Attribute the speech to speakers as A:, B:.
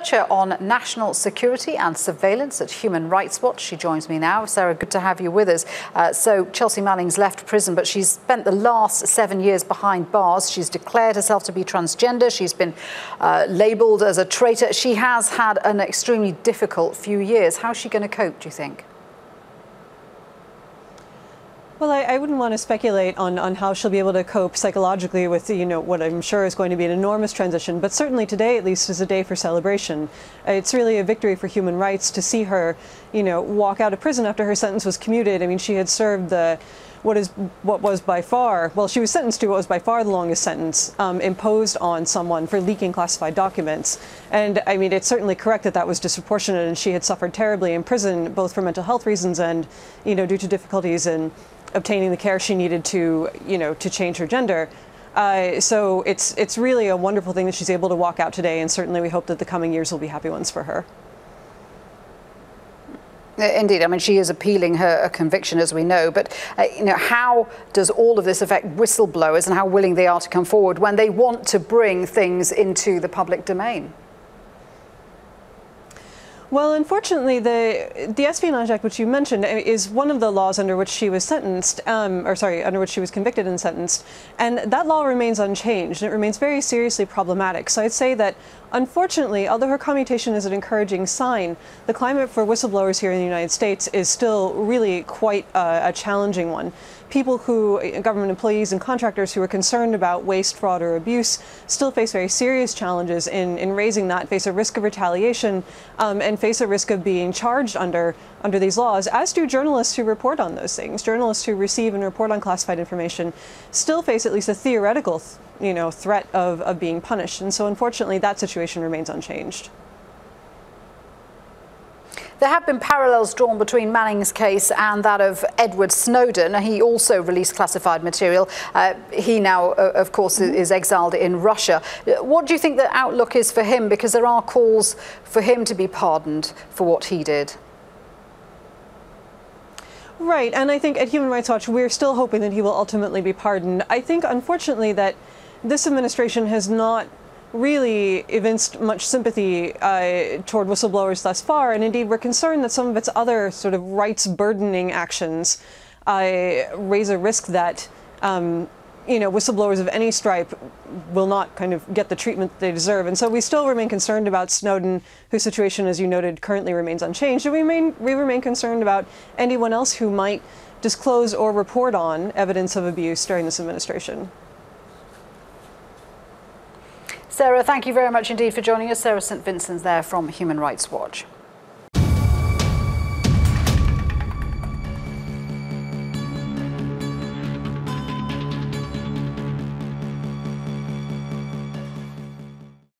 A: researcher on national security and surveillance at Human Rights Watch. She joins me now. Sarah, good to have you with us. So Chelsea Manning's left prison, but she's spent the last 7 years behind bars. She's declared herself to be transgender. She's been labelled as a traitor. She has had an extremely difficult few years. How's she going to cope, do you think?
B: Well, I wouldn't want to speculate on how she'll be able to cope psychologically with, what I'm sure is going to be an enormous transition. But certainly today, at least, is a day for celebration. It's really a victory for human rights to see her, walk out of prison after her sentence was commuted. I mean, she had served what was by far, well, she was sentenced to what was by far the longest sentence imposed on someone for leaking classified documents. And I mean, it's certainly correct that that was disproportionate, and she had suffered terribly in prison, both for mental health reasons and, due to difficulties in obtaining the care she needed to, to change her gender. So it's really a wonderful thing that she's able to walk out today, and certainly we hope that the coming years will be happy ones for her.
A: Indeed. I mean, she is appealing her conviction, as we know. But, how does all of this affect whistleblowers and how willing they are to come forward when they want to bring things into the public domain?
B: Well, unfortunately, the Espionage Act, which you mentioned, is one of the laws under which she was sentenced, under which she was convicted and sentenced. And that law remains unchanged. It remains very seriously problematic. So I'd say that, unfortunately, although her commutation is an encouraging sign, the climate for whistleblowers here in the United States is still really quite a challenging one. People government employees and contractors who are concerned about waste, fraud, or abuse still face very serious challenges in raising that, face a risk of retaliation, and face a risk of being charged under these laws, as do journalists who report on those things. Journalists who receive and report on classified information still face at least a theoretical, threat of being punished. And so, unfortunately, that situation remains unchanged.
A: There have been parallels drawn between Manning's case and that of Edward Snowden. He also released classified material. He now, of course, is exiled in Russia. What do you think the outlook is for him? Because there are calls for him to be pardoned for what he did.
B: Right, and I think at Human Rights Watch, we're still hoping that he will ultimately be pardoned. I think, unfortunately, that this administration has not really evinced much sympathy toward whistleblowers thus far, and indeed we're concerned that some of its other sort of rights-burdening actions raise a risk that whistleblowers of any stripe will not kind of get the treatment they deserve. And so we still remain concerned about Snowden, whose situation, as you noted, currently remains unchanged, and we remain concerned about anyone else who might disclose or report on evidence of abuse during this administration.
A: Sarah, thank you very much indeed for joining us. Sarah St. Vincent there from Human Rights Watch.